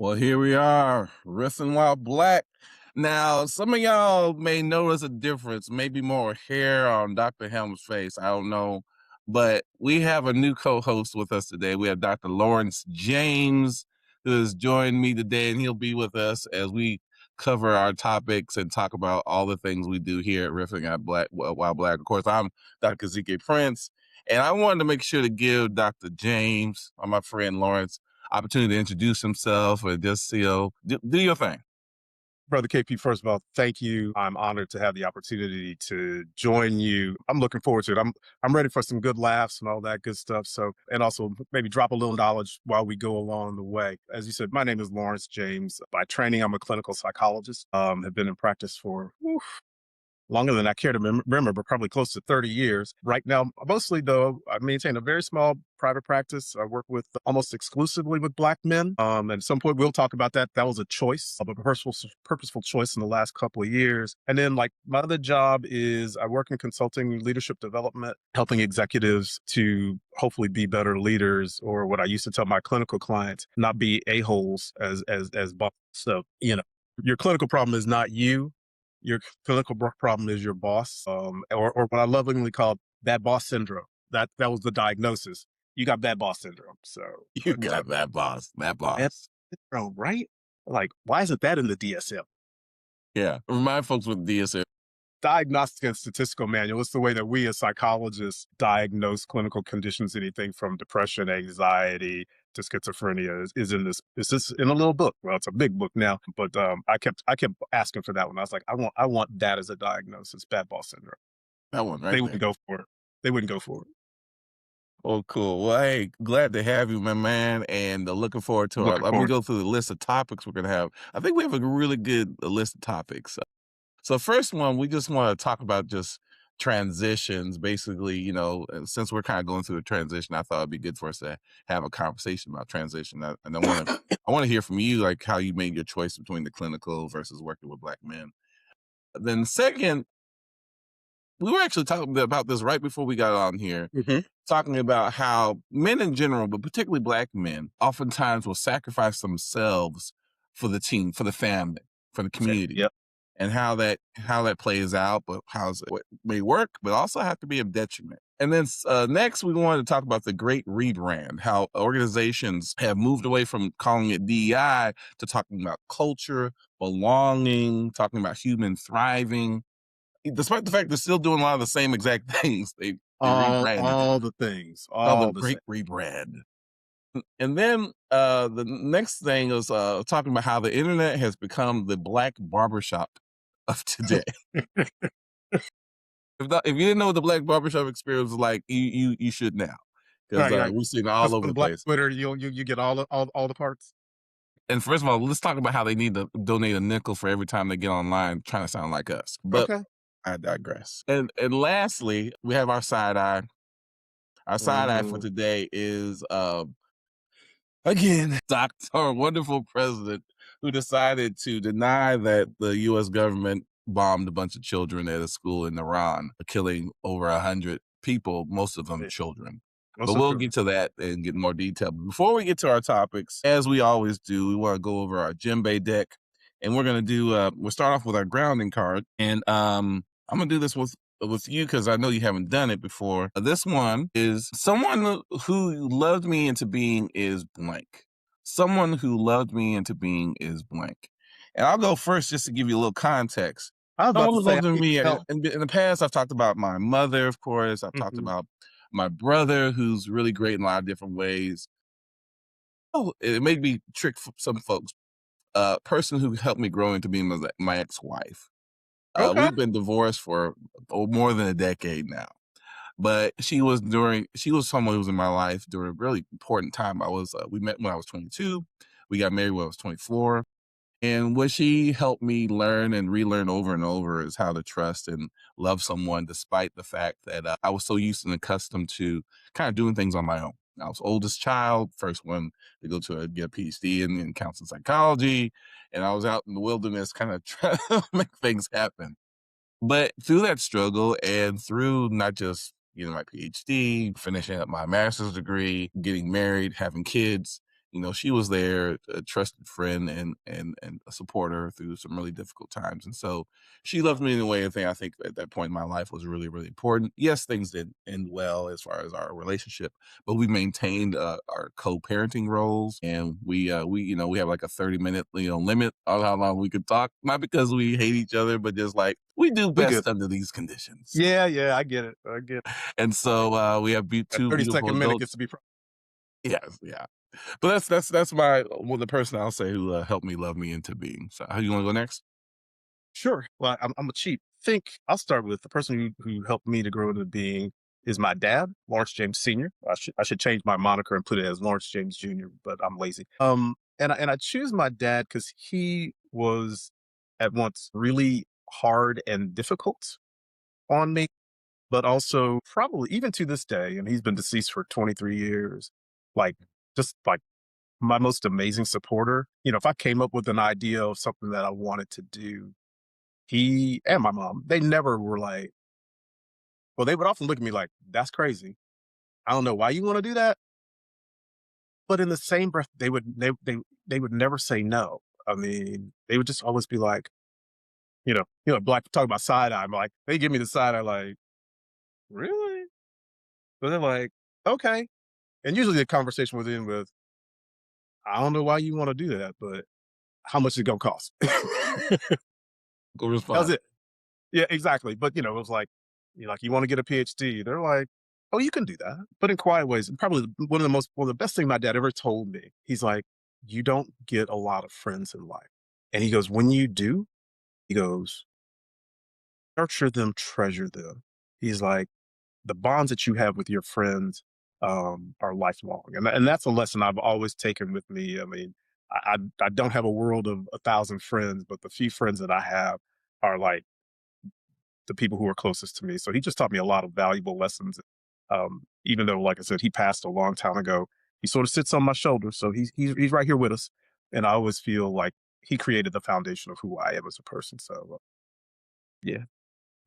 Well, here we are, Riffing While Black. Now, some of y'all may notice a difference, maybe more hair on Dr. Helm's face. I don't know. But we have a new co-host with us today. We have Dr. Lawrence James, who has joined me today, and he'll be with us as we cover our topics and talk about all the things we do here at Riffing While Black. Of course, I'm Dr. ZK Prince, and I wanted to make sure to give Dr. James, or my friend Lawrence, opportunity to introduce himself and just, do your thing. Brother KP, first of all, thank you. I'm honored to have the opportunity to join you. I'm looking forward to it. I'm ready for some good laughs and all that good stuff. So, and also maybe drop a little knowledge while we go along the way. As you said, my name is Lawrence James. By training, I'm a clinical psychologist. Have been in practice for longer than I care to remember, but probably close to 30 years. Right now, mostly though, I maintain a very small private practice. I work with almost exclusively with Black men. And at some point we'll talk about that. That was a choice, a purposeful choice in the last couple of years. And then like my other job is I work in consulting, leadership development, helping executives to hopefully be better leaders, or what I used to tell my clinical clients, not be a-holes as boss. So, your clinical problem is not you. Your clinical problem is your boss, or what I lovingly call bad boss syndrome. That was the diagnosis. You got bad boss syndrome. So You got that boss, that bad boss. syndrome, right? Like, why isn't that in the DSM? Yeah, remind folks with DSM. Diagnostic and Statistical Manual. It's the way that we as psychologists diagnose clinical conditions, anything from depression, anxiety to schizophrenia is in this. It's just in a little book. Well, it's a big book now, but I kept asking for that one. I was like, I want that as a diagnosis, bad boss syndrome. That one right They there. wouldn't go for it. They wouldn't go for it. Oh, cool. Well, hey, glad to have you, my man, and looking forward to our. Looking Let me forward. go through the list of topics we're gonna have. I think we have a really good list of topics. So first one, we just want to talk about just transitions, basically, and since we're kind of going through a transition, I thought it'd be good for us to have a conversation about transition. And I want to hear from you, like how you made your choice between the clinical versus working with Black men. Then second, we were actually talking about this right before we got on here, Mhm. talking about how men in general, but particularly Black men, oftentimes will sacrifice themselves for the team, for the family, for the community, Yep. and how that plays out, but what may work, but also have to be a detriment. And then next, we wanted to talk about the great rebrand, how organizations have moved away from calling it DEI to talking about culture, belonging, talking about human thriving, despite the fact they're still doing a lot of the same exact things. They rebranded it. All the things, Called the all the same. great rebrand. And then the next thing is talking about how the internet has become the Black barbershop of today. If you didn't know what the Black barbershop experience was like, you should now, because Right, right. we've seen it all Just over on the Black place. Twitter, you get all the parts. And first of all, let's talk about how they need to donate a nickel for every time they get online trying to sound like us. But Okay. I digress. And lastly, we have our side eye. Our side eye for Mhm. today is again, Dr. Our wonderful president, who decided to deny that the US government bombed a bunch of children at a school in Iran, killing over 100 people, most of them Yeah. children. But Also we'll true. get to that and get more detail. But before we get to our topics, as we always do, we want to go over our djembe deck. And we're gonna do we'll start off with our grounding card. And I'm gonna do this with you because I know you haven't done it before. This one is someone who loved me into being is blank. Someone who loved me into being is blank. And I'll go first just to give you a little context. I was about Someone to who say, I loved need me help. in the past, I've talked about my mother, of course. I've talked Mhm. about my brother, who's really great in a lot of different ways. Oh, it may be trick for some folks. Person who helped me grow into being my ex-wife. Okay. We've been divorced for more than a decade now. But she was someone who was in my life during a really important time. We met when I was 22. We got married when I was 24. And what she helped me learn and relearn over and over is how to trust and love someone, despite the fact that I was so used and accustomed to kind of doing things on my own. I was oldest child, first one to go to get a PhD in counseling psychology. And I was out in the wilderness kind of trying to make things happen. But through that struggle and through not just, my PhD, finishing up my master's degree, getting married, having kids, she was there, a trusted friend and a supporter through some really difficult times. And so she loved me in a way. I think at that point in my life was really, really important. Yes, things didn't end well as far as our relationship, but we maintained our co-parenting roles, and we have like a 30-minute limit on how long we could talk. Not because we hate each other, but just like we do We good. best under these conditions. Yeah, yeah, I get it. I get it. And so we have That two 30 beautiful second minute gets adults. to be Yes, yeah. But that's my well, the person I'll say who helped me love me into being. So how you want to go next? sure. Well, I'm a cheap. Think I'll start with the person who helped me to grow into being is my dad, Lawrence James Sr. I should change my moniker and put it as Lawrence James Jr., but I'm lazy. And I choose my dad because he was at once really hard and difficult on me, but also probably even to this day, and he's been deceased for 23 years, like just like my most amazing supporter. If I came up with an idea of something that I wanted to do, he and my mom, they never were like, well, they would often look at me like, that's crazy. I don't know why you want to do that. But in the same breath, they would never say no. I mean, they would just always be like, Black talk about side eye. I'm like, they give me the side eye, like, really? But they're like, okay. And usually the conversation was in with, I don't know why you want to do that, but how much is it gonna cost? That Go was respond. it. Yeah, exactly. But it was like, you want to get a PhD. They're like, oh, you can do that, but in quiet ways. And probably one of the best thing my dad ever told me. He's like, you don't get a lot of friends in life, and he goes, when you do, he goes, nurture them, treasure them. He's like, the bonds that you have with your friends are lifelong, and that's a lesson I've always taken with me. I mean, I don't have a world of 1,000 friends, but the few friends that I have are like the people who are closest to me. So he just taught me a lot of valuable lessons. Even though, like I said, he passed a long time ago, he sort of sits on my shoulder. So he's right here with us, and I always feel like he created the foundation of who I am as a person. So yeah,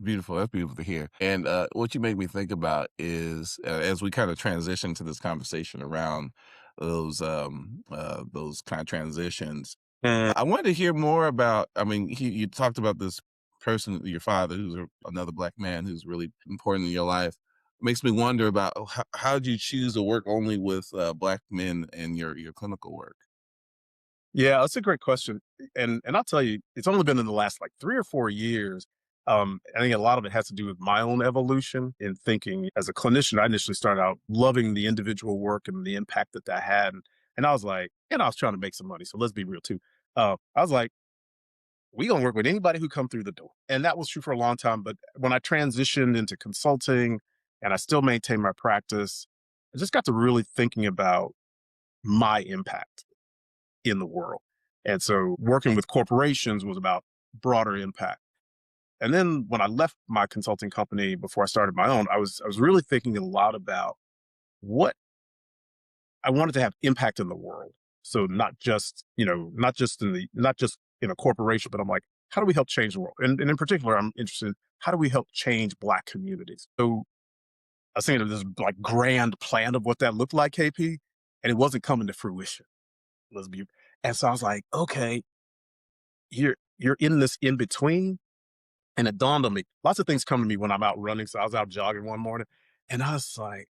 Beautiful. That's beautiful to hear. And what you make me think about is as we kind of transition to this conversation around those kind of transitions, mm, I wanted to hear more about. I mean, you talked about this person, your father, who's another black man who's really important in your life. Makes me wonder about how did you choose to work only with black men in your clinical work? yeah, that's a great question, and I'll tell you, it's only been in the last like 3 or 4 years. I think a lot of it has to do with my own evolution in thinking. As a clinician, I initially started out loving the individual work and the impact that had, and I was like, and I was trying to make some money. So let's be real too. I was like, we gonna work with anybody who come through the door, and that was true for a long time. But when I transitioned into consulting, and I still maintain my practice, I just got to really thinking about my impact in the world. And so working with corporations was about broader impact. And then when I left my consulting company before I started my own, I was really thinking a lot about what I wanted to have impact in the world. So not just in a corporation, but I'm like, how do we help change the world? And in particular, I'm interested in how do we help change Black communities? So I was thinking of this like grand plan of what that looked like, KP, and it wasn't coming to fruition. Let's be and so I was like, okay, you're in this in between. And it dawned on me, lots of things come to me when I'm out running. So I was out jogging one morning and I was like,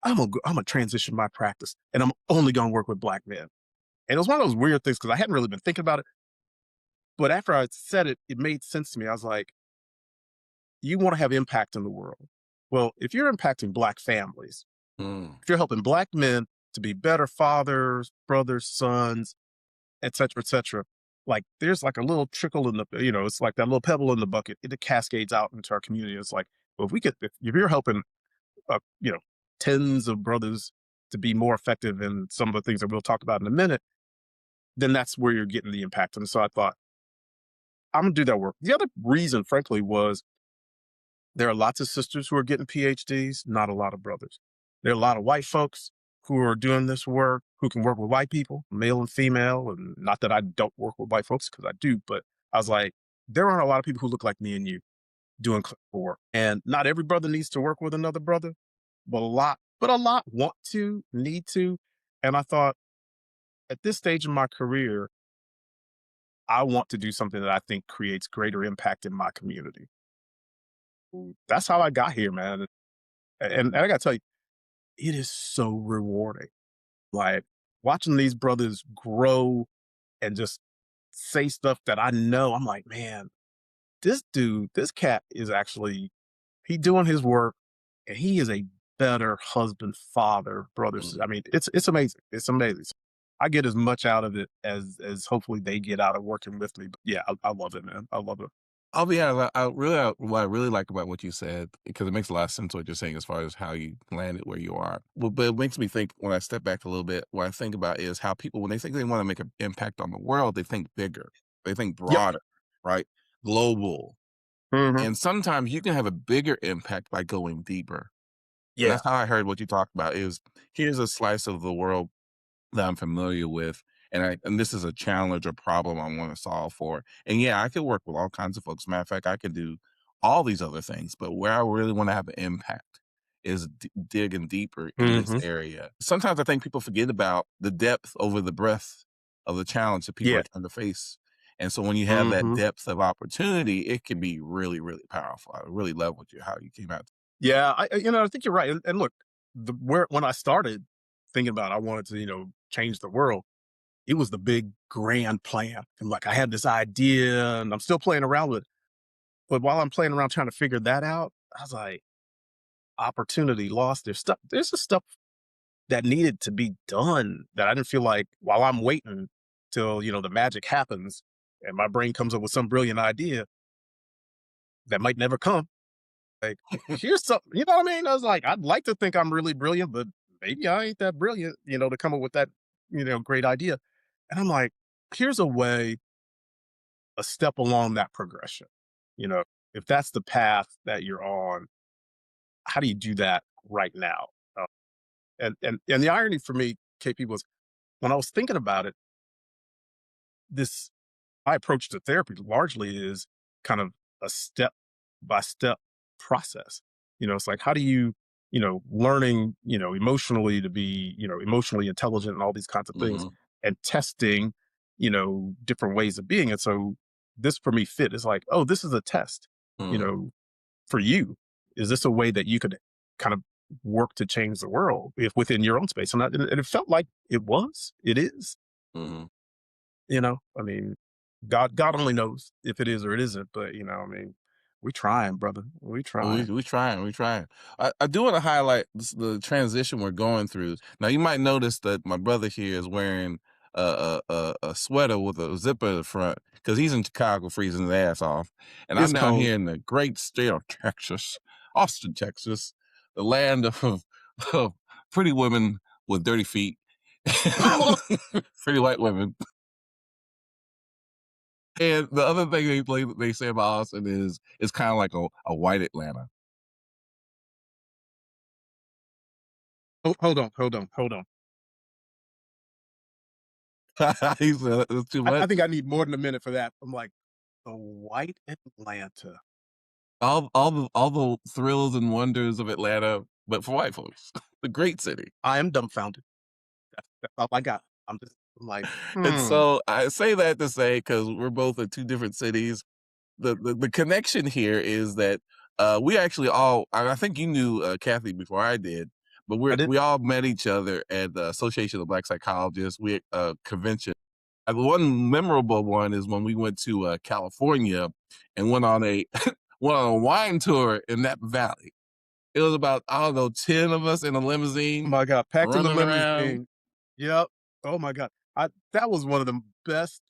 I'm gonna transition my practice and I'm only gonna work with black men. And it was one of those weird things because I hadn't really been thinking about it. But after I said it, it made sense to me. I was like, you want to have impact in the world. Well, if you're impacting black families, Mm. if you're helping black men to be better fathers, brothers, sons, et cetera, like there's like a little trickle in it's like that little pebble in the bucket. It cascades out into our community. It's like, well, if you're helping, uh, you know, tens of brothers to be more effective in some of the things that we'll talk about in a minute, then that's where you're getting the impact. And so I thought, I'm gonna do that work. The other reason, frankly, was there are lots of sisters who are getting PhDs, not a lot of brothers. There are a lot of white folks who are doing this work, who can work with white people, male and female. And not that I don't work with white folks, because I do, but I was like, there aren't a lot of people who look like me and you doing clinical work. And not every brother needs to work with another brother, but a lot want to, need to. And I thought, at this stage in my career, I want to do something that I think creates greater impact in my community. That's how I got here, man. And I got to tell you, it is so rewarding. Like watching these brothers grow and just say stuff that I know. I'm like, man, this dude, this cat is actually he doing his work, and he is a better husband, father, brother. I Mhm. mean, it's amazing. It's amazing. I get as much out of it as hopefully they get out of working with me. But yeah, I love it, man. I love it. I'll be honest, what I really like about what you said, because it makes a lot of sense what you're saying as far as how you landed where you are. Well, but it makes me think when I step back a little bit, what I think about is how people, when they think they want to make an impact on the world, they think bigger, they think Yep. broader, right? Global. Hmm. And sometimes you can have a bigger impact by going deeper. And Yeah. that's how I heard what you talked about is here's a slice of the world that I'm familiar with, and this is a challenge or problem I wanna solve for. And yeah, I could work with all kinds of folks. Matter of fact, I could do all these other things, but where I really wanna have an impact is digging deeper in this Hmm. area. Sometimes I think people forget about the depth over the breadth of the challenge that people are Yeah. trying to face. And so when you have that Hmm. depth of opportunity, it can be really, really powerful. I really love what you how you came out. Yeah. I think you're right. And look, where when I started thinking about I wanted to change the world, it was the big grand plan. And like I had this idea, and I'm still playing around with it. But while I'm playing around trying to figure that out, I was like, opportunity lost. There's just stuff that needed to be done that I didn't feel like while I'm waiting till, the magic happens and my brain comes up with some brilliant idea that might never come. Like, here's something, you know what I mean? I was like, I'd like to think I'm really brilliant, but maybe I ain't that brilliant, to come up with that, great idea. And I'm like, here's a step along that progression. You know, if that's the path that you're on, how do you do that right now? And the irony for me, KP, was when I was thinking about it, this my approach to therapy largely is kind of a step by step process. It's like how do you, learning, emotionally to be, emotionally intelligent and all these kinds of things, Mhm, and testing, different ways of being. And so this for me fit is like, oh, this is a test, you mhm, know, for you. Is this a way that you could kind of work to change the world if within your own space? And it felt like it is, mhm. I mean, God only knows if it is or it isn't, but, I mean, we trying, brother. We We trying. we trying, we trying. I do wanna highlight the transition we're going through. Now, you might notice that my brother here is wearing a sweater with a zipper in the front because he's in Chicago freezing his ass off, and I'm It's down cold. here in the great state of Texas, Austin, Texas, the land of pretty women with dirty feet, pretty white women. And the other thing they say about Austin is it's kinda like a white Atlanta. Hold on. He said, "That's too I much." think I need more than a minute for that. I'm like, the white Atlanta. All the thrills and wonders of Atlanta, but for white folks, the great city. I am dumbfounded. That's all I got. I'm like, And hmm. so I say that to say because 'cause we're both in 2 different cities, the connection here is that, we actually all I think you knew, Kathy before I did, but I we didn't. all met each other at the Association of Black Psychologists. We convention. One memorable one is when we went to, California and went on a went on a wine tour in Napa Valley. It was about, I don't know, 10 of us in a Oh limousine my God. Packed in the running around. limousine. Yep. Oh my God. That was one of the best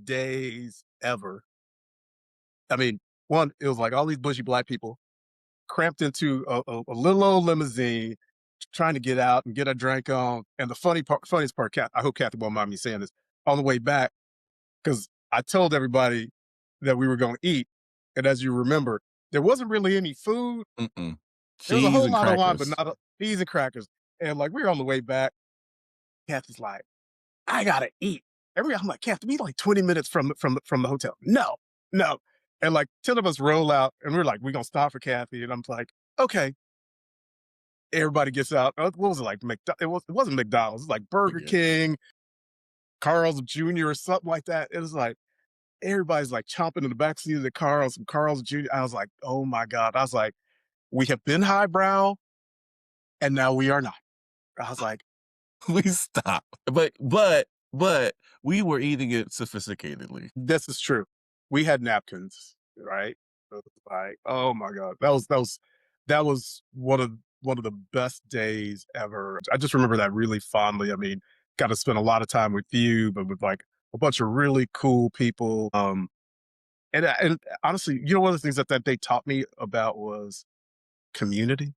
days ever. I mean, one, it was like all these bushy black people cramped into a little old limousine, trying to get out and get a drink on. And the funniest part, I hope Kathy won't mind me saying this, on the way back, because I told everybody that we were going to eat. And as you remember, there wasn't really any food. Mm-mm. There was a Cheese whole and lot of wine, but crackers. not peas and crackers. And like we were on the way back, Kathy's like, I gotta eat. I'm like, Kathy, we like 20 minutes from the hotel. No, no. And like 10 of us roll out and we're like, we're gonna stop for Kathy. And I'm like, okay. everybody gets out. What was it like? It wasn't McDonald's. It was like Burger Forget. King, Carl's Jr. or something like that. It was like everybody's like chomping in the backseat of the car on some Carl's Jr. I was like, oh my God. I was like, we have been highbrow and now we are not. I was like, We stop. But we were eating it sophisticatedly. this is true. We had napkins, right? It was like, oh my God. That was one of the best days ever. I just remember that really fondly. I mean, got to spend a lot of time with you, but with like a bunch of really cool people. And honestly, one of the things that they taught me about was community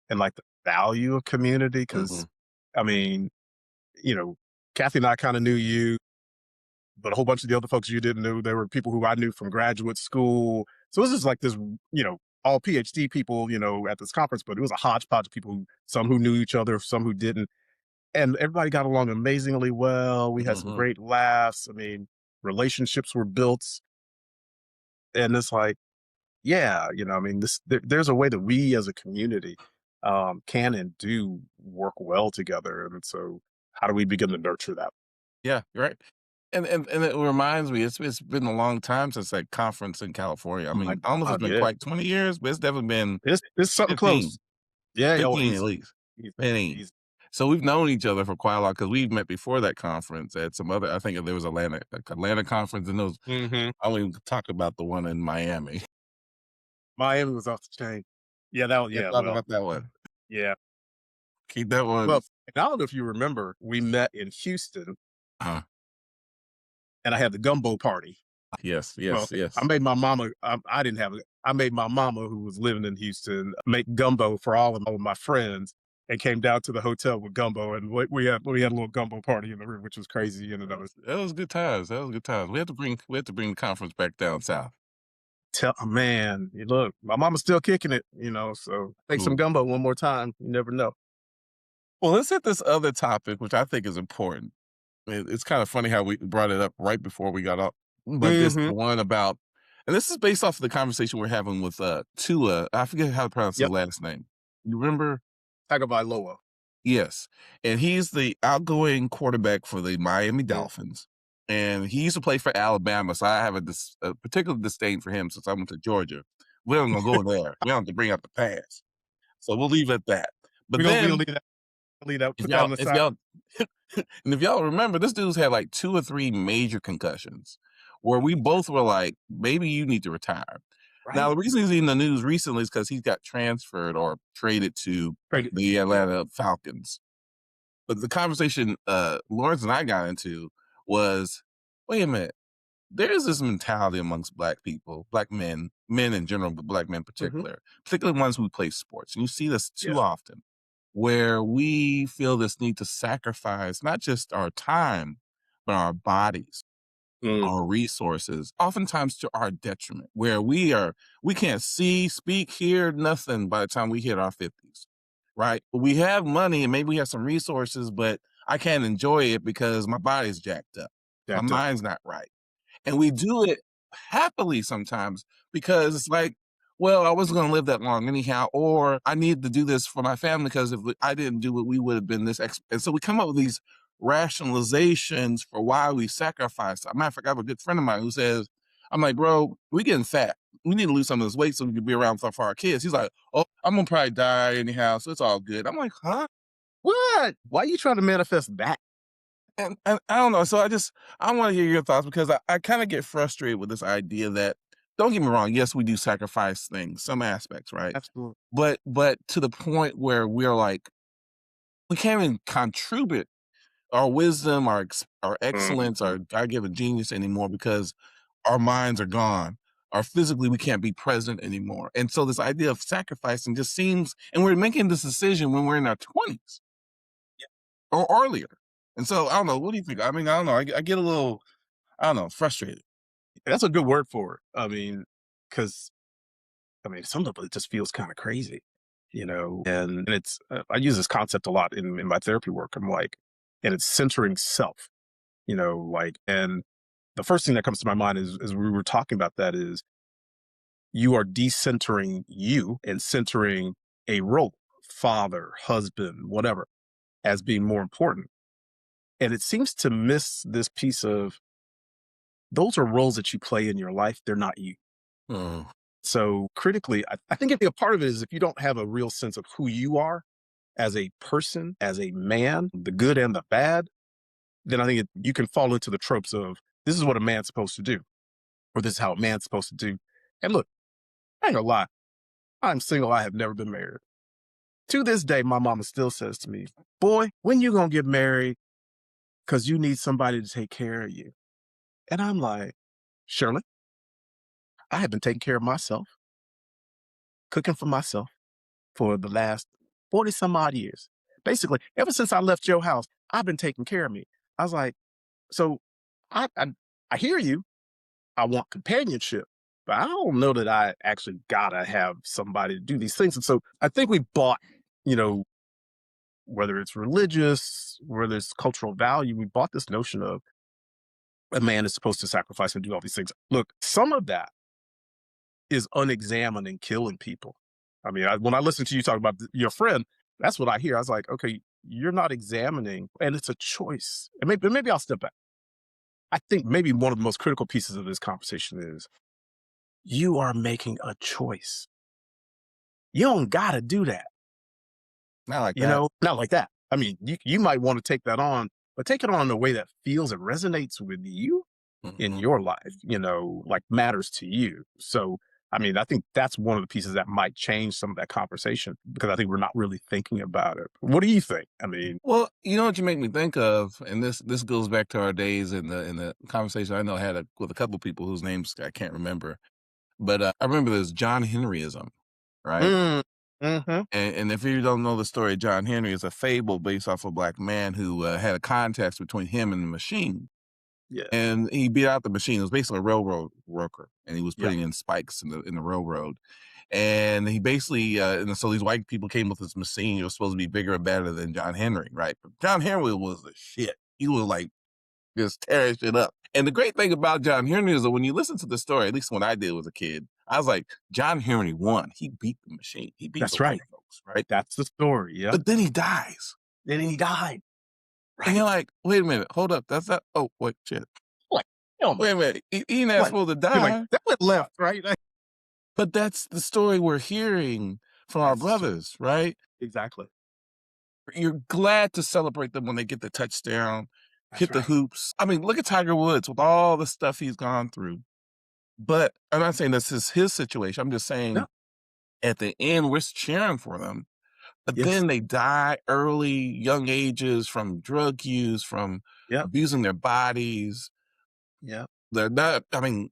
and like the value of community. Because Mhm. I mean, you know, Kathy and I kind of knew you, but a whole bunch of the other folks you didn't know. There were people who I knew from graduate school. So this is like this, all PhD people, at this conference, but it was a hodgepodge of people, some who knew each other, some who didn't. And everybody got along amazingly well. We had some Mhm. great laughs. I mean, relationships were built. And it's like, yeah, I mean, there's a way that we as a community can and do work well together. And so how do we begin to nurture that? Yeah, you're right. And it reminds me, it's been a long time since that conference in California. I Oh my mean, I don't know if it's God, been yeah. quite 20 years, but it's definitely been It's something 15, close. Yeah, oh, 15 at easy, least. easy, 15. easy. So we've known each other for quite a while because we've met before that conference at some other, I think there was Atlanta conference, and those Mhm. I won't even talk about the one in Miami. Miami was off the chain. Yeah, Can't yeah, talk well, about that one. yeah. Keep that one. Well, and I don't know if you remember, we met in Houston, uh and I had the gumbo party. Yes, Well, yes, I yes. made my mama I didn't have it. I made my mama, who was living in Houston, make gumbo for all of my friends and came down to the hotel with gumbo, and we had a little gumbo party in the room, which was crazy in and of it. That was good times. That was good times. We had to bring the conference back down south. Man, you look, my mama's still kicking it, so make some Cool. gumbo one more time. You never know. Well, let's hit this other topic, which I think is important. It's kind of funny how we brought it up right before we got up, but this Mhm. one about, and this is based off of the conversation we're having with Tua. I forget how to pronounce his Yep. last name. You remember? Tagovailoa. Yes, and he's the outgoing quarterback for the Miami Mm. Dolphins, and he used to play for Alabama. So I have a particular disdain for him since I went to Georgia. We don't gonna go there. We don't have to bring up the past, so we'll leave it at that. But We don't then leave that, if put that on y'all the if side, y'all and if y'all remember, this dude's had like 2 or 3 major concussions where we both were like, "Maybe you need to retire." Now, right? the reason he's in the news recently is because he got transferred or traded to Right. the Yeah. Atlanta Falcons. But the conversation, Lawrence and I got into was, "Wait a minute, there is this mentality amongst Black people, Black men in general, but Black men in Mhm. particularly ones who play sports, and you see this Yeah. too often, where we feel this need to sacrifice not just our time, but our bodies, Mm. our resources, oftentimes to our detriment, where we can't see, speak, hear nothing by the time we hit our 50s, right? We have money and maybe we have some resources, but I can't enjoy it because my body's jacked up. My Jacked up. mind's not right. And we do it happily sometimes because it's like, well, I wasn't going to live that long anyhow, or I need to do this for my family because if I didn't do it, we would have been this. And so we come up with these rationalizations for why we sacrifice. As a matter of fact, I have a good friend of mine who says, I'm like, bro, we getting fat. We need to lose some of this weight so we can be around for our kids. He's like, oh, I'm going to probably die anyhow, so it's all good. I'm like, huh? What? Why are you trying to manifest that? And I don't know. So I want to hear your thoughts because I kind of get frustrated with this idea that, don't get me wrong, yes, we do sacrifice things, some aspects, right? Absolutely. But to the point where we're like, we can't even contribute our wisdom, our excellence, Mhm. our God given genius anymore because our minds are gone. Or physically, we can't be present anymore. And so this idea of sacrificing just seems, and we're making this decision when we're in our 20s or earlier. And so I don't know. What do you think? I mean, I don't know. I get a little, I don't know, frustrated. That's a good word for it. I mean, because some of it just feels kind of crazy, and it's I use this concept a lot in my therapy work. I'm like, and it's centering self, like, and the first thing that comes to my mind is as we were talking about that is you are decentering you and centering a role. father, husband, whatever, as being more important. And it seems to miss this piece of those are roles that you play in your life. They're not you. Oh, So critically, I think a part of it is if you don't have a real sense of who you are as a person, as a man, the good and the bad, then I think you can fall into the tropes of this is what a man's supposed to do, or this is how a man's supposed to do. And look, I ain't gonna lie, I'm single. I have never been married. To this day, my mama still says to me, "Boy, when you gonna get married? Because you need somebody to take care of you." And I'm like, Shirley, I have been taking care of myself, cooking for myself for the last 40 some odd years. Basically, ever since I left your house, I've been taking care of me. I was like, so I, I, I hear you. I want companionship, but I don't know that I actually gotta have somebody to do these things. And so I think we bought, you know, whether it's religious, whether it's cultural value, we bought this notion of a man is supposed to sacrifice and do all these things. Look, some of that is unexamined and killing people. I mean, when I listen to you talk about your friend, that's what I hear. I was like, okay, you're not examining, and it's a choice. And maybe I'll step back. I think maybe one of the most critical pieces of this conversation is you are making a choice. You don't got to do that, not like that. not like that. I mean, you might want to take that on, but take it on in a way that feels and resonates with you in Mhm. your life, like matters to you. So, I mean, I think that's one of the pieces that might change some of that conversation because I think we're not really thinking about it. What do you think? I mean, Well, you know what you make me think of, and this goes back to our days in the conversation I know I had with a couple people whose names I can't remember, but I remember this John Henryism, right? mm, hmm, And if you don't know the story of John Henry, it's a fable based off a black man who had a contest between him and the machine. yes, And he beat out the machine. It was basically a railroad worker, and he was yep, putting in spikes in the railroad. And he basically, and so these white people came with this machine. It was supposed to be bigger and better than John Henry, right? But John Henry was the shit. He was like just tearing shit up. And the great thing about John Henry is that when you listen to the story, at least when I did as a kid, I was like, John Henry won. He beat the machine. He beat the that's white right. folks, right? That's the story. Yep. But then he dies. Then he died. And you're Right. like, wait a minute, hold up. That's not, oh, wait, shit. Like, oh, Wait a minute. He not like, supposed to you're like, die. that went left, right? Like, But that's the story we're hearing from our that's the story. brothers, right? Exactly. You're glad to celebrate them when they get the touchdown, That's hit the right. hoops. I mean, look at Tiger Woods with all the stuff he's gone through. But I'm not saying this is his situation. I'm just No. saying at the end, we're cheering for them. But Yes. then they die early, young ages from drug use, from Yep. abusing their bodies. Yep. They're not, I mean,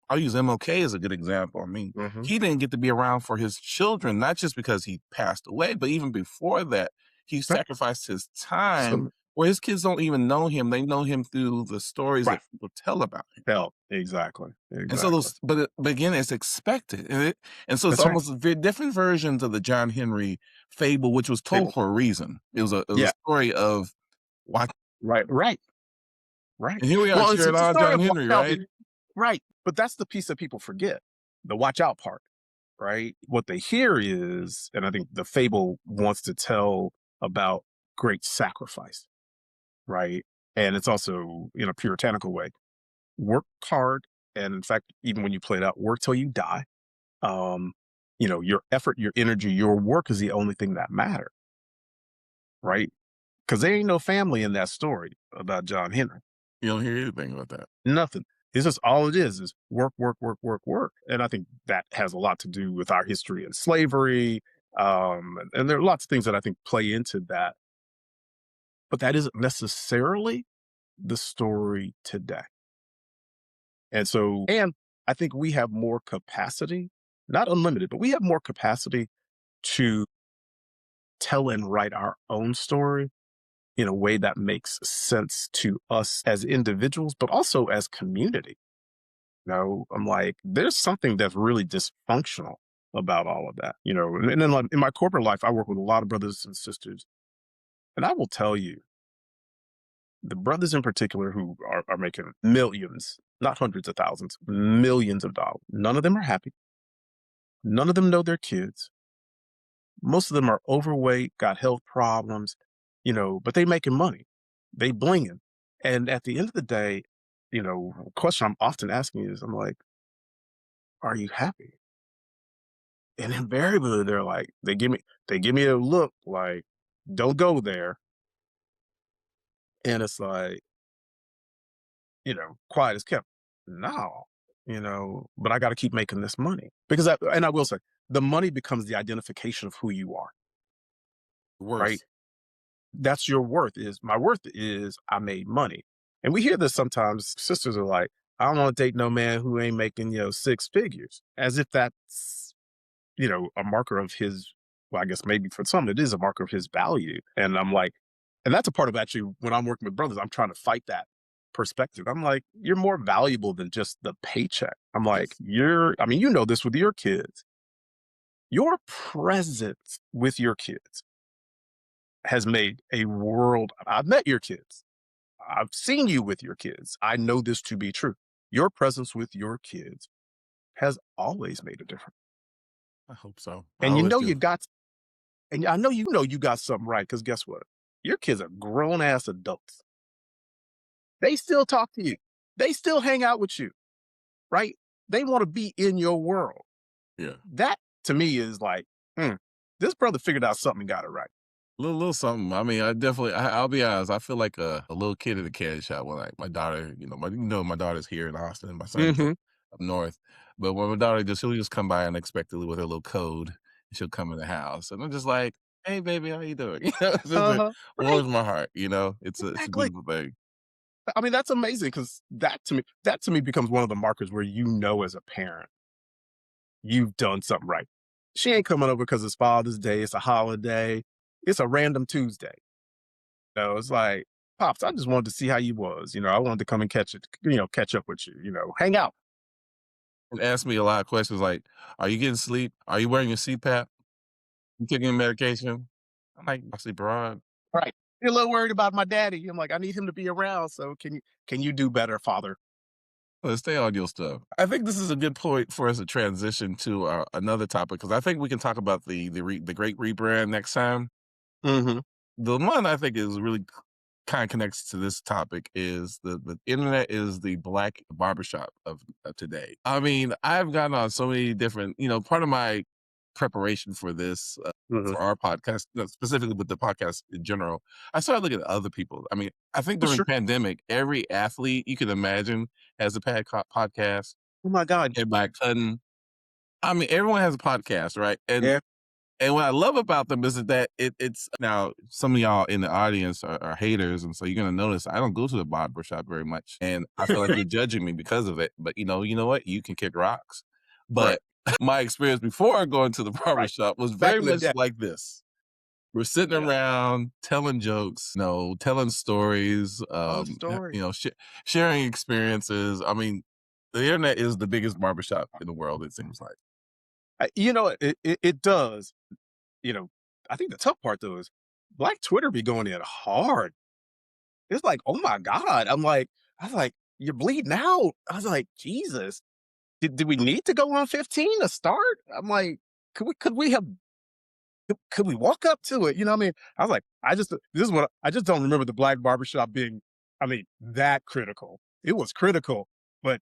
I'll use MLK as a good example. I mean, Hmm. he didn't get to be around for his children, not just because he passed away, but even before that, he Right. sacrificed his time So, where his kids don't even know him. They know him through the stories right. that people tell about him. Hell. Exactly. And so Exactly. those, but again, it's expected. And so it's That's right. almost very different versions of the John Henry fable, which was told Fable. for a reason. It was a Yeah. story of watch. Right. Right. Right. And here we are Well, cheering it's a on story John of watch Henry, out. right? Right. But that's the piece that people forget, the watch out part, right? What they hear is, and I think the fable wants to tell about great sacrifice, right? And it's also in a puritanical way. Work hard. And in fact, even when you play it out, work till you die. Um, your effort, your energy, your work is the only thing that matter, right? Because there ain't no family in that story about John Henry. You don't hear anything about that. Nothing. It's just all it is work, work, work, work, work. And I think that has a lot to do with our history and slavery. And there are lots of things that I think play into that, but that isn't necessarily the story today. And I think we have more capacity, not unlimited, but we have more capacity to tell and write our own story in a way that makes sense to us as individuals, but also as community. I'm like, there's something that's really dysfunctional about all of that, and then like in my corporate life, I work with a lot of brothers and sisters. And I will tell you, the brothers in particular who are making millions, not hundreds of thousands, millions of dollars, none of them are happy. None of them know their kids. Most of them are overweight, got health problems, but they making money. They blinging. And at the end of the day, question I'm often asking is, I'm like, are you happy? And invariably they're like, they give me a look like, don't go there. And it's like, quiet as kept. No, but I got to keep making this money because and I will say the money becomes the identification of who you are, right? Worth. That's your worth. Is my worth is I made money. And we hear this sometimes. Sisters are like, I don't want to date no man who ain't making, six figures, as if that's, a marker of his, well, I guess maybe for some it is a marker of his value. And I'm like, and that's a part of actually when I'm working with brothers, I'm trying to fight that perspective. I'm like, you're more valuable than just the paycheck. I'm like, Yes. I mean, this with your kids. Your presence with your kids has made a world. I've met your kids. I've seen you with your kids. I know this to be true. Your presence with your kids has always made a difference. I hope so. I And always do. I know you got something right because guess what? Your kids are grown ass adults. They still talk to you. They still hang out with you, right? They want to be in your world. Yeah. That to me is like, mm, this brother figured out something and got it right. Little something. I mean, I'll be honest. I feel like a little kid in a candy shop when like my daughter, my daughter's here in Austin and my son's Hmm. up north. But when my daughter she'll just come by unexpectedly with her little code. And she'll come in the house, and I'm just like, "Hey, baby, how you doing?" It Uh-huh. Right. warms my heart. It's a Exactly. beautiful thing. I mean, that's amazing because that to me becomes one of the markers where as a parent, you've done something right. She ain't coming over because it's Father's Day, it's a holiday, it's a random Tuesday. It's like, Pops, I just wanted to see how you was. I wanted to come and catch up with you, hang out. And ask me a lot of questions like, "Are you getting sleep? Are you wearing your CPAP? You taking your medication?" I'm like, "I sleep around." Right. You're a little worried about my daddy. I'm like, I need him to be around. So can you do better, Father? Let's stay on your stuff. I think this is a good point for us to transition to another topic because I think we can talk about the great rebrand next time. Hmm. The one I think is really kind of connects to this topic is the internet is the black barbershop of today. I mean, I've gotten on so many different, part of my preparation for this, Hmm. for our podcast, specifically with the podcast in general, I started looking at other people. I mean, I think For during sure. pandemic, every athlete you can imagine has a podcast. Oh my God. Everybody cutting. I mean, everyone has a podcast, right? And Yeah. and what I love about them is that it's now some of y'all in the audience are haters, and so you're gonna notice I don't go to the barber shop very much, and I feel like you're judging me because of it. But you know what? You can kick rocks. Right. But my experience before going to the barber Right. shop was Back very in the much day. like this. We're sitting Yeah. around telling jokes, telling stories, Oh, stories. sharing experiences. I mean, the internet is the biggest barbershop in the world. It seems like. It does. You know, I think the tough part though is Black Twitter be going in hard. It's like, oh my God. I was like, you're bleeding out. I was like, Jesus. Did we need to go on 15 to start? I'm like, could we walk up to it? You know what I mean? I was like, this is what I just don't remember the black barbershop being, I mean, that critical. It was critical, but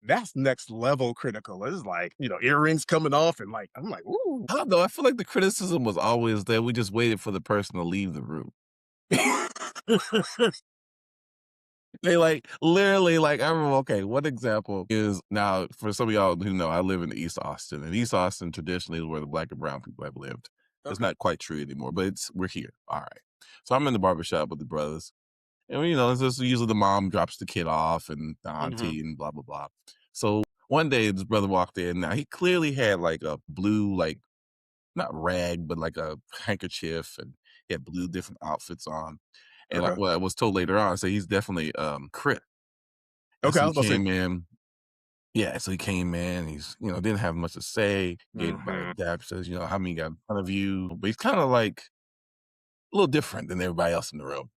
that's next level critical. It's like, earrings coming off and like, I'm like, ooh. I don't know. I feel like the criticism was always there. We just waited for the person to leave the room. They like literally like I remember. Okay, one example is now for some of y'all who know I live in East Austin, and East Austin traditionally is where the black and brown people have lived. It's Okay. not quite true anymore, but we're here. All right. So I'm in the barbershop with the brothers, and it's just usually the mom drops the kid off and the Hmm. auntie and blah blah blah. So one day this brother walked in. Now he clearly had like a blue like not rag, but like a handkerchief, and he had blue different outfits on. And Okay. what I was told later on, so he's definitely Crip. And Okay. so I he was about to say, came in. Yeah, so he came in. He's didn't have much to say. Gave about a hmm, dap. Says how many got in front of you, but he's kind of like a little different than everybody else in the room.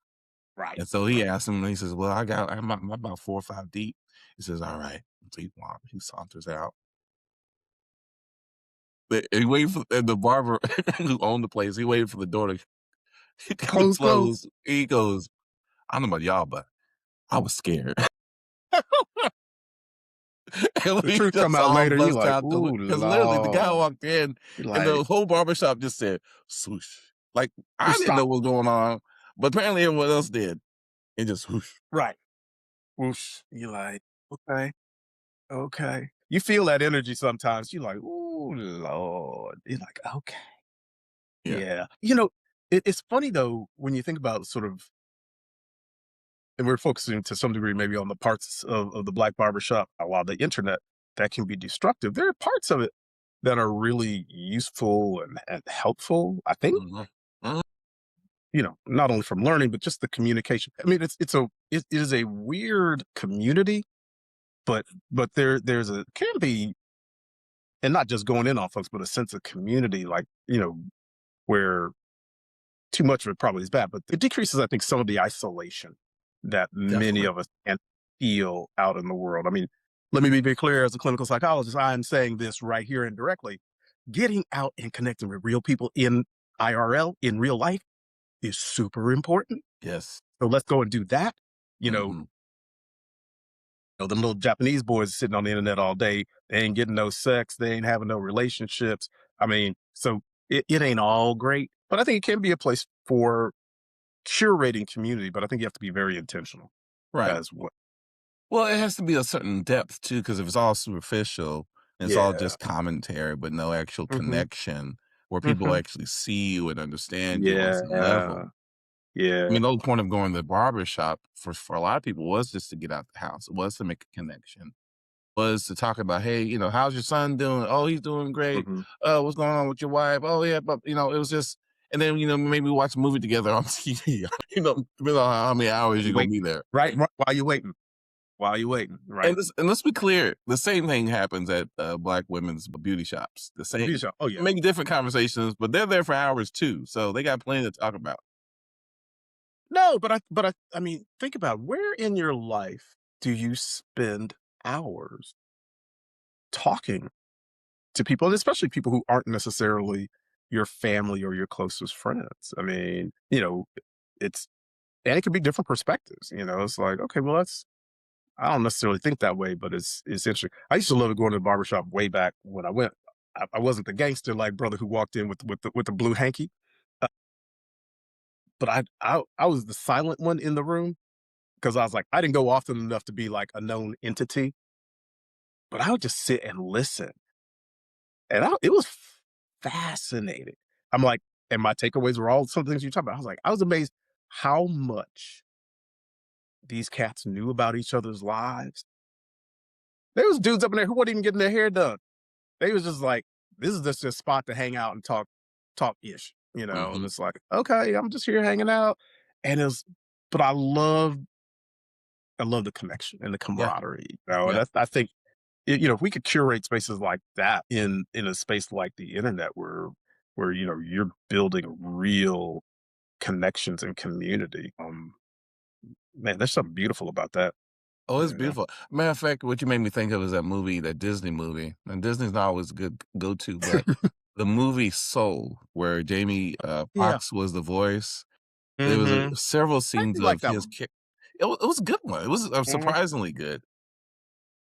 right. And so he Right. asked him, and he says, "Well, I'm about 4 or 5 deep." He says, "All right." So he saunters out. He waited for and the barber who owned the place, he waited for the door to to Close. close. He goes, "I don't know about y'all, but I was scared." And The we truth come just out all later, you bust like, out "Ooh, because literally the guy Lord." walked in You and like, the whole barbershop just said, "Swoosh." Like, I "Just didn't know stop." what was going on, but apparently everyone else did. It just whoosh. Right. Whoosh. You like, "Okay, okay." You feel that energy sometimes. You like, "Ooh, Lord." You're like, "Okay." Yeah. Yeah. It's funny though, when you think about sort of and we're focusing to some degree maybe on the parts of the black barbershop, while the internet, that can be destructive. There are parts of it that are really useful and helpful, I think, Mhm. Mhm. not only from learning, but just the communication. I mean, it is a weird community, but there's a can be, and not just going in on folks, but a sense of community, like, where too much of it probably is bad, but it decreases, I think, some of the isolation that many Definitely. of us can feel out in the world. I mean, let me be very clear as a clinical psychologist, I'm saying this right here indirectly. Getting out and connecting with real people in IRL, in real life, is super important. Yes. So let's go and do that. You know, Mhm. them little Japanese boys sitting on the internet all day, they ain't getting no sex, they ain't having no relationships. I mean, so it ain't all great, but I think it can be a place for curating community, but I think you have to be very intentional Right. as well. Well, it has to be a certain depth too, because if it's all superficial, it's all Yeah. just commentary, but no actual Mhm. connection where people Mhm. actually see you and understand you on some level. Yeah. I Yeah. mean, the whole point of going to the barber shop for a lot of people was just to get out the house. It was to make a connection. Was to talk about, hey, how's your son doing? Oh, he's doing great. Mhm. What's going on with your wife? Oh, yeah, but it was just, and then maybe watch a movie together on TV. Depending on how many hours You you're gonna wait. be there. Right, while you waiting. While you waiting, right. And let's be clear, the same thing happens at Black women's beauty shops. The The same, beauty shop. Oh, yeah. maybe different conversations, but they're there for hours too, so they got plenty to talk about. No, but I mean, think about where in your life do you spend hours talking to people, and especially people who aren't necessarily your family or your closest friends? I mean, it's and it could be different perspectives. It's like, okay, well, I don't necessarily think that way, but it's interesting. I used to love going to the barbershop way back when I went. I wasn't the gangster like brother who walked in with the blue hanky, uh, but I was the silent one in the room because I was like I didn't go often enough to be like a known entity, but I would just sit and listen, and it was fascinating. I'm like, and my takeaways were all some things you talk about. I was like, I was amazed how much these cats knew about each other's lives. There was dudes up in there who weren't even getting their hair done. They was just like, this is just a spot to hang out and talk ish, and Mhm. it's like, okay, I'm just here hanging out. And but I love the connection and the Yeah, camaraderie, and yeah. I think, if we could curate spaces like that in a space like the internet where, you're building real connections and community, man, there's something beautiful about that. Oh, it's Yeah. beautiful. Matter of fact, what you made me think of is that movie, that Disney movie, and Disney's not always a good go-to, but the movie Soul, where Jamie, Yeah. Foxx was the voice, there was, Hmm. several I scenes actually like of that his one. it was a good one. It was, Hmm. surprisingly good,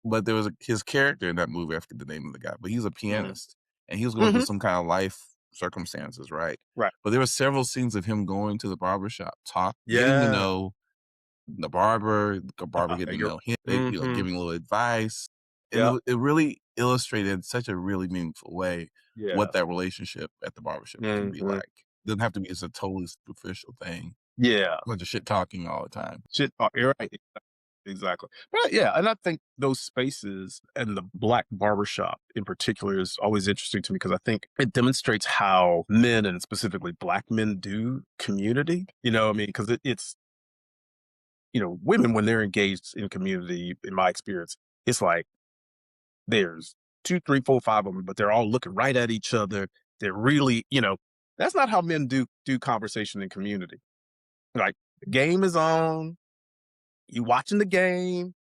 but there was his character in that movie, I forget the name of the guy, but he's a Hmm. pianist, and he was going through Hmm. some kind of life circumstances, right? Right. But there were several scenes of him going to the barbershop, getting to Yeah. know the barber getting to You're. know him, they, Hmm. giving a little advice, and Yeah. it really illustrated in such a really meaningful way Yeah. what that relationship at the barbershop can be Mhm. like. It doesn't have to be it's a totally superficial thing, Yeah. bunch of shit talking all the time. Shit, you're right. Exactly. But yeah, and I think those spaces and the black barbershop in particular is always interesting to me because I think it demonstrates how men and specifically black men do community. I mean, because it's women when they're engaged in community, in my experience, it's like there's two, three, four, five of them, but they're all looking right at each other. They're really, that's not how men do conversation in community. Like the game is on, you watching the game,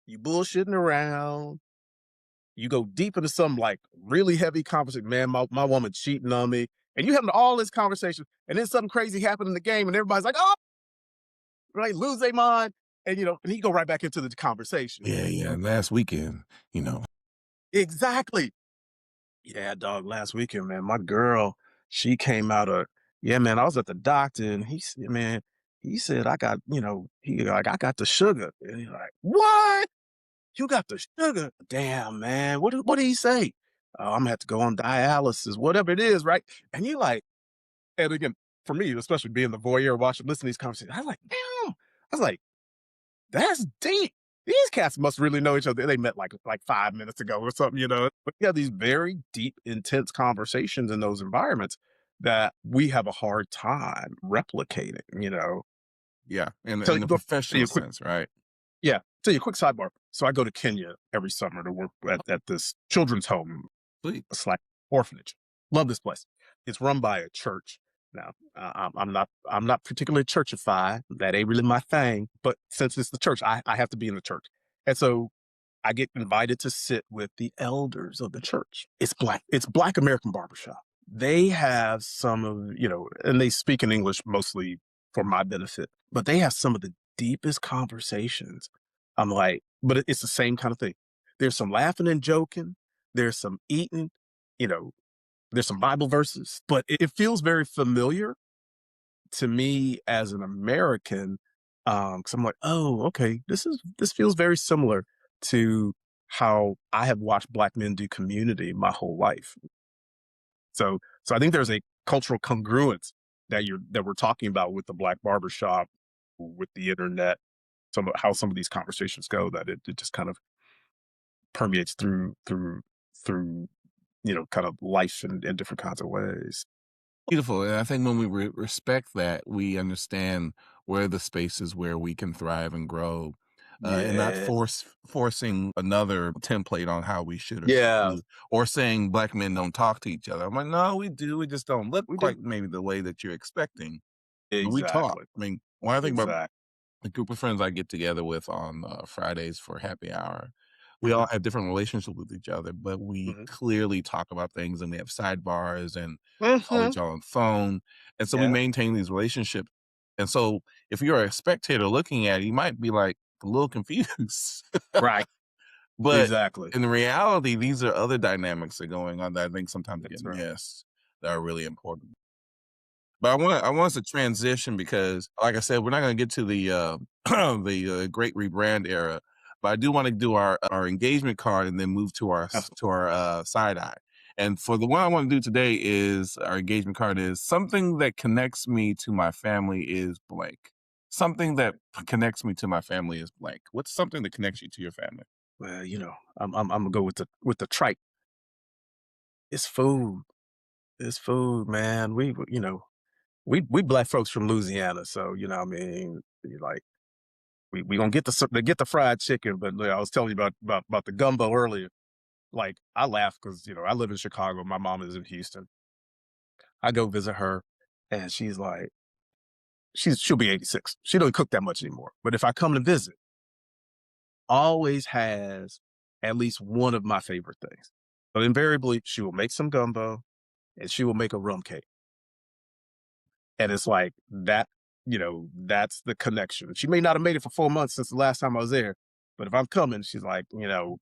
you bullshitting around, you go deep into some like really heavy conversation. Man, my woman cheating on me, and you having all this conversation, and then something crazy happened in the game, and everybody's like, "Oh," right, lose their mind, and and you go right back into the conversation. Yeah, yeah. Last weekend, you know. Exactly. Yeah, dog. Last weekend, man, my girl, she came out of yeah, man. I was at the doctor, and he said, man, he said I got, he like I got the sugar, and he's like, what? You got the sugar? Damn, man. What did he say? Oh, I'm gonna have to go on dialysis, whatever it is, right? And you like, and again, for me, especially being the voyeur, watching, listening to these conversations, I was like, damn. I was like, that's deep. These cats must really know each other. They met like 5 minutes ago or something, you know. But you have these very deep, intense conversations in those environments that we have a hard time replicating, you know. Yeah, So in a go tell you professional a quick sense, right? yeah, tell you a quick sidebar. So I go to Kenya every summer to work at this children's home Sweet. slash orphanage. Love this place. It's run by a church. Now, I'm not particularly churchified. That ain't really my thing. But since it's the church, I have to be in the church, and so I get invited to sit with the elders of the church. It's black. It's Black American barbershop. They have some of and they speak in English mostly for my benefit, but they have some of the deepest conversations. I'm like, but it's the same kind of thing. There's some laughing and joking. There's some eating. You know, there's some Bible verses, but it feels very familiar to me as an American, because I'm like, oh, okay, this feels very similar to how I have watched Black men do community my whole life. So I think there's a cultural congruence that we're talking about with the Black barbershop, with the internet, how some of these conversations go, that it just kind of permeates through kind of life in different kinds of ways. Beautiful, and I think when we respect that, we understand where the spaces where we can thrive and grow, and not Yeah, forcing another template on how we should or shouldn't yeah, do, or saying black men don't talk to each other. I'm like, no, we do. We just don't look we do quite maybe the way that you're expecting, but we talk. exactly, I mean, when I think about exactly. the group of friends I get together with on Fridays for happy hour, we Hmm. all have different relationships with each other, but we Hmm. clearly talk about things and we have sidebars and call Hmm. each other on the phone. And so we Yeah, maintain these relationships. And so if you're a spectator looking at it, you might be like a little confused. right, But exactly. in reality, these are other dynamics that are going on that I think sometimes get That's right. missed that are really important. But I want us to transition because, like I said, we're not gonna get to the, the, great rebrand era, but I do wanna do our engagement card and then move to Absolutely. side eye. And for the one I wanna do today is our engagement card is something that connects me to my family is blank. Something that connects me to my family is blank. What's something that connects you to your family? Well, I'm gonna go with the trite. It's food. It's food, man. We black folks from Louisiana, so I mean, like we gonna get the fried chicken, but like, I was telling you about the gumbo earlier. Like I laugh because I live in Chicago. My mom is in Houston. I go visit her, and she's like, she'll be 86. She doesn't cook that much anymore. But if I come to visit, always has at least one of my favorite things. But invariably, she will make some gumbo and she will make a rum cake. And it's like that, that's the connection. She may not have made it for 4 months since the last time I was there, but if I'm coming, she's like,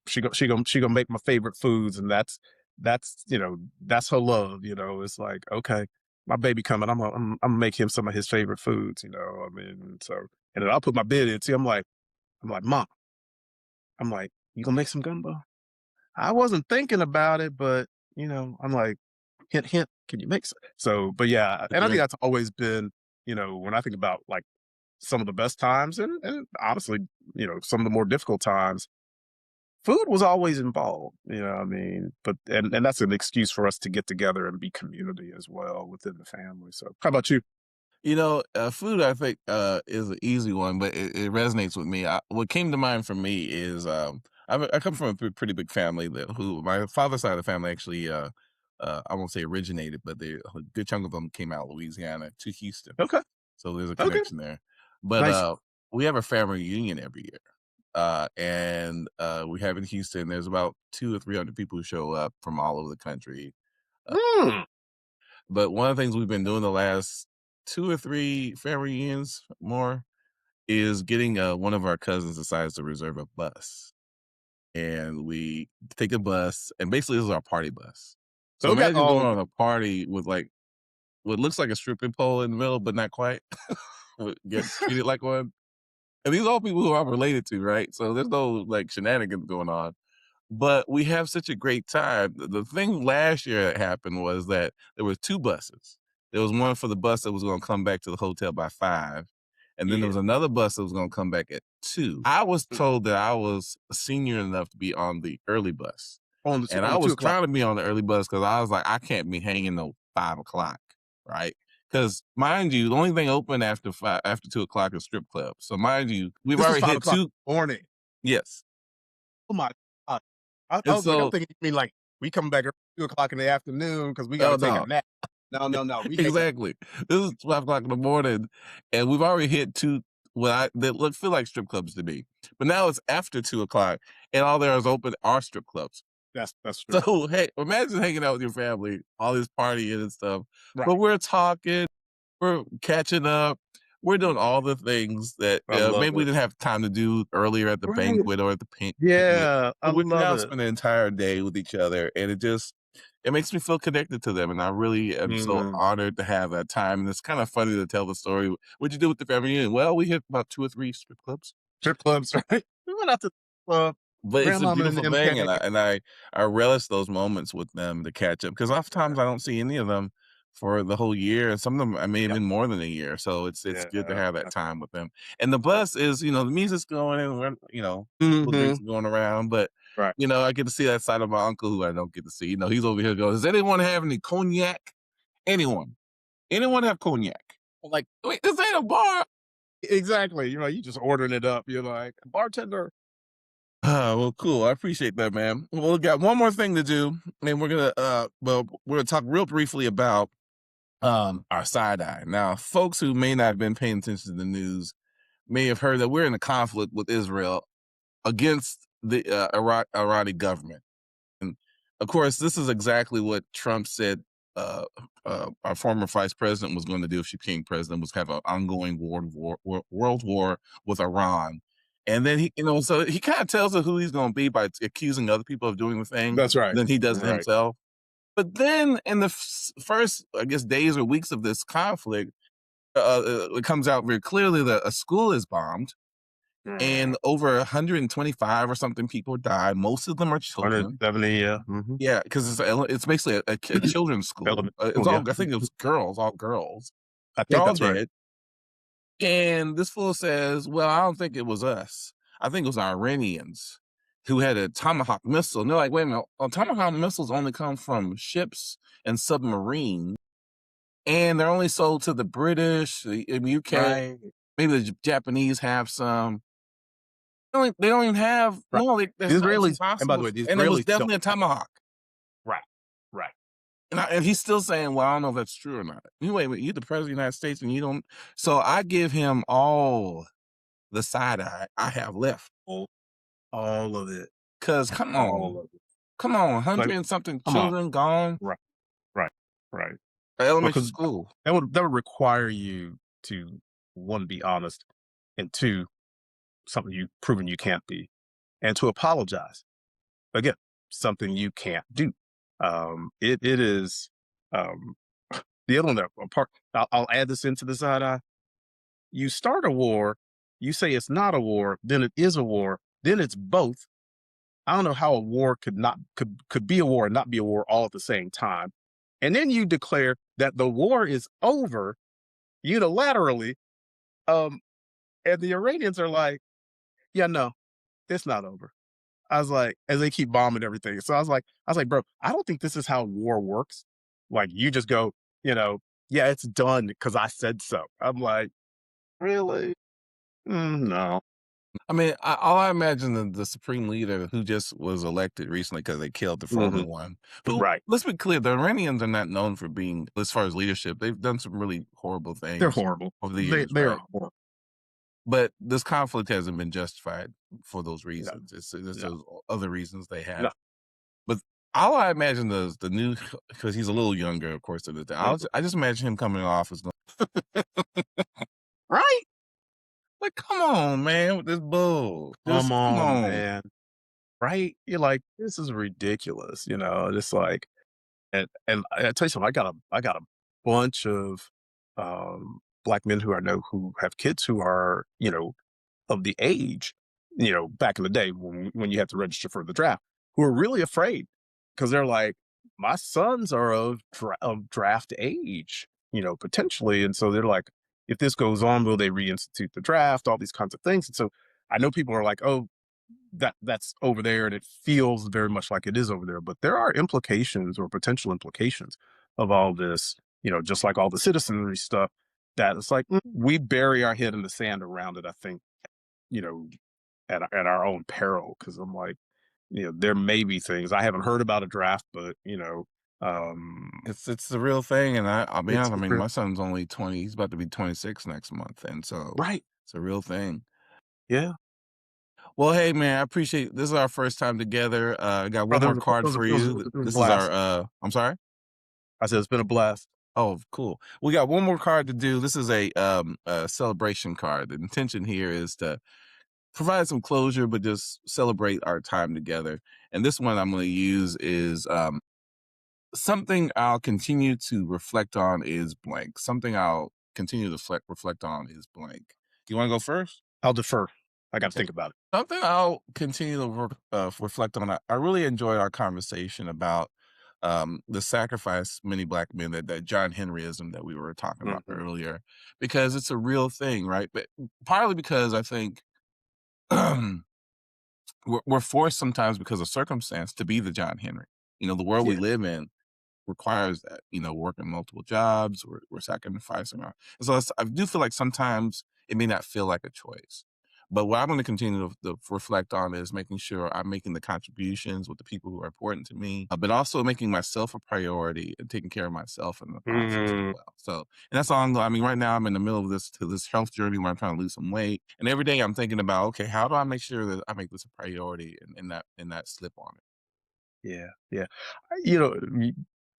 she gonna make my favorite foods, and that's her love. It's like, okay, my baby coming, I'm gonna make him some of his favorite foods. I mean, so and then I'll put my bid in. See, I'm like, mom, I'm like, you gonna make some gumbo? I wasn't thinking about it, but I'm like, hint, hint, can you make some? So, but yeah, But and I think there that's always been, when I think about like some of the best times and honestly, some of the more difficult times, food was always involved. What I mean? But and that's an excuse for us to get together and be community as well within the family. So, how about you? food I think, is an easy one, but it resonates with me. What came to mind for me is, I come from a pretty big family that who my father's side of the family actually, I won't say originated, but a good chunk of them came out of Louisiana to Houston, Okay, so there's a okay, connection there. But, nice. we have a family reunion every year, and we have in Houston. There's about 200 or 300 people who show up from all over the country. Uh, Mm. but one of the things we've been doing the last 2 or 3 family reunions more is getting one of our cousins decides to reserve a bus, and we take a bus, and basically this is our party bus. So Okay. imagine Oh, going okay. on a party with like what looks like a stripping pole in the middle, but not quite. Get treated like one. And these are all people who I'm related to, right? So there's no like shenanigans going on. But we have such a great time. The thing last year that happened was that there was 2 buses. There was one for the bus that was gonna come back to the hotel by 5, and then there Yeah. was another bus that was gonna come back at 2. I was Mm. told that I was senior enough to be on the early bus, and On I the two was o'clock. trying to be on the early bus because I was like, "I can't be hanging till 5 o'clock," right? Because mind you, the only thing open after 2 o'clock is strip clubs. So mind you, we've This is already five hit o'clock 2. in the morning. Yes. Oh my god. I And was like, I'm so thinking you mean like we come back at 2 o'clock in the afternoon because we got oh, to take a no. nap. No, no, no. We hate. Exactly. This is 5 o'clock in the morning, and we've already hit 2 what I that look feel like strip clubs to me. But now it's after 2 o'clock, and all there is open are strip clubs. That's true. So, hey, imagine hanging out with your family, all this partying and stuff, but Right. we're talking, we're catching up, we're doing all the things that, I love maybe we it. didn't have time to do earlier at the Right. banquet or at the picnic, Yeah, I but we can love now it. spend an entire day with each other, and it makes me feel connected to them, and I really am so Mhm. honored to have that time, and it's kinda funny to tell the story. "What'd you do with the family reunion?" "Well, we hit about 2 or 3 strip clubs." Strip clubs, right? We went out to the club. But it's a Grandmama and beautiful them thing, came. and I relish those moments with them to catch up because Yeah. oftentimes I don't see any of them for the whole year, and some of them I may have Yep. been more than a year, so it's good to Yeah. have that time with them. And the bus is, the music's going and we're couple drinks Mhm. going around, but, Right. I get to see that side of my uncle who I don't get to see. He's over here going, "Does anyone have any cognac? Anyone? Anyone have cognac?" I'm like, "Wait, this ain't a bar." Exactly. You just ordering it up. You're like, bartender. Well, cool. I appreciate that, man. Well, we got one more thing to do, and we're gonna talk real briefly about our side eye. Now, folks who may not have been paying attention to the news may have heard that we're in a conflict with Israel against the Iraqi government. And of course, this is exactly what Trump said our former vice president was going to do if she became president was have an ongoing world war with Iran. And then so he kind of tells us who he's going to be by accusing other people of doing the thing That's right. than he does it Right. himself. But then in the first, I guess, days or weeks of this conflict, it comes out very clearly that a school is bombed Mm. and over 125 or something people died. Most of them are children. 170, yeah. Mhm. Yeah, because it's basically a children's school. Element It's oh, yeah. all I think it was girls, all girls. I They're think all that's right. dead. And this fool says, "Well, I don't think it was us. I think it was Iranians who had a Tomahawk missile." And they're like, "Wait a minute, Tomahawk missiles only come from ships and submarines, and they're only sold to the British, the UK, Right. maybe the Japanese have some. They don't even have Right. no, The it's Israelis and by the impossible." way, the And it was Israelis don't. definitely a Tomahawk. Right. Right. And he's still saying, "Well, I don't know if that's true or not." You wait, you're the president of the United States and you don't. So I give him all the side eye I have left. All all of it. Cause All of it. come on, Like, 100 and something come on. children gone, Right. Right. Right. elementary Because school. that would require you to, 1, be honest, and 2, something you've proven you can't be, and to apologize. Again, something you can't do. It is, um, the other one that part I'll add this into the side eye. You start a war, you say it's not a war, then it is a war, then it's both. I don't know how a war could be a war and not be a war all at the same time. And then you declare that the war is over unilaterally, um, and the Iranians are like, "Yeah, no, it's not over." I was like, as they keep bombing everything. So I was like, "Bro, I don't think this is how war works." Like you just go, you know, "Yeah, it's done because I said so." I'm like, "Really? No." I mean, all I imagine the supreme leader who just was elected recently because they killed the former Mhm. one. Who, Right. let's be clear, the Iranians are not known for being, as far as leadership, they've done some really horrible They're things horrible. over the They years, they are right? horrible. but this conflict hasn't been justified for those No, reasons. It's no, those other reasons they no. have. But all I imagine the new because he's a little younger, of course, than the dad. Mhm. I just imagine him coming in office going, right? Like, come on, man, with this bull. Just Come come on, on. man. Right? You're like, "This is ridiculous," you know? It's like and I tell you something, I got a bunch of, black men who I know who have kids who are, of the age, back in the day when you had to register for the draft, who are really afraid because they're like, my sons are of draft age, potentially, and so they're like, if this goes on, will they reinstitute the draft? All these kinds of things, and so I know people are like, oh, that's over there, and it feels very much like it is over there, but there are implications or potential implications of all this, just like all the citizenry stuff. That it's like we bury our head in the sand around it. I think you know, at our own peril. Because I'm like, there may be things I haven't heard about a draft, but um, It's the real thing, and I'll be honest. I it's mean, real. my son's only 20. He's about to be 26 next month, and so Right. it's a real thing. Yeah, Well, hey, man, I appreciate this is our first time together. I got one brother. more card for you. It was a This is our blast. I'm sorry? I said it's been a blast. Oh, cool. We got one more card to do. This is a celebration card. The intention here is to provide some closure, but just celebrate our time together. And this one I'm going to use is something I'll continue to reflect on is blank. Something I'll continue to reflect on is blank. You want to go first? I'll defer. I got to Okay. think about it. Something I'll continue to reflect on. I really enjoyed our conversation about the sacrifice many black men that John Henryism that we were talking about Hmm. earlier, because it's a real thing, right? But partly because I think we're forced sometimes because of circumstance to be the John Henry. The world we Yeah. live in requires that, working multiple jobs, we're sacrificing our and so I do feel like sometimes it may not feel like a choice. But what I'm going to continue to reflect on is making sure I'm making the contributions with the people who are important to me, but also making myself a priority and taking care of myself in the process as Mm, well. So, and that's all I mean, right now I'm in the middle of this health journey where I'm trying to lose some weight, and every day I'm thinking about, okay, how do I make sure that I make this a priority and that slip on it. yeah. Yeah.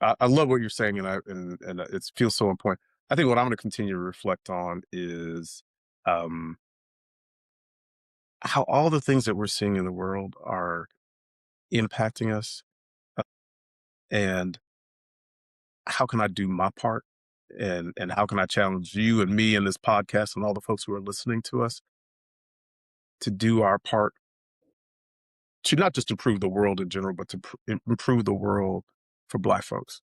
I love what you're saying, and it feels so important. I think what I'm going to continue to reflect on is um, how all the things that we're seeing in the world are impacting us, uh, and how can I do my part, and how can I challenge you and me and this podcast and all the folks who are listening to us to do our part to not just improve the world in general, but to improve the world for Black folks.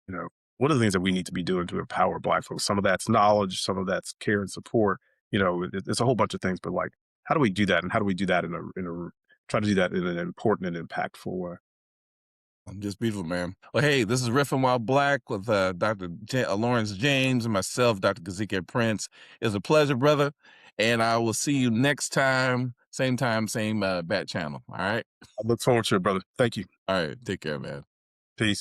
You know, what are the things that we need to be doing to empower Black folks? Some of that's knowledge, some of that's care and support. It's a whole bunch of things, but like, how do we do that, and how do we do that in a try to do that in an important and impactful way? Just beautiful, man. Well, hey, this is Riffing While Black with Dr. Lawrence James and myself, Dr. Kazike Prince. It's a pleasure, brother. And I will see you next time, same bat channel. All right. I look forward to it, brother. Thank you. All right. Take care, man. Peace.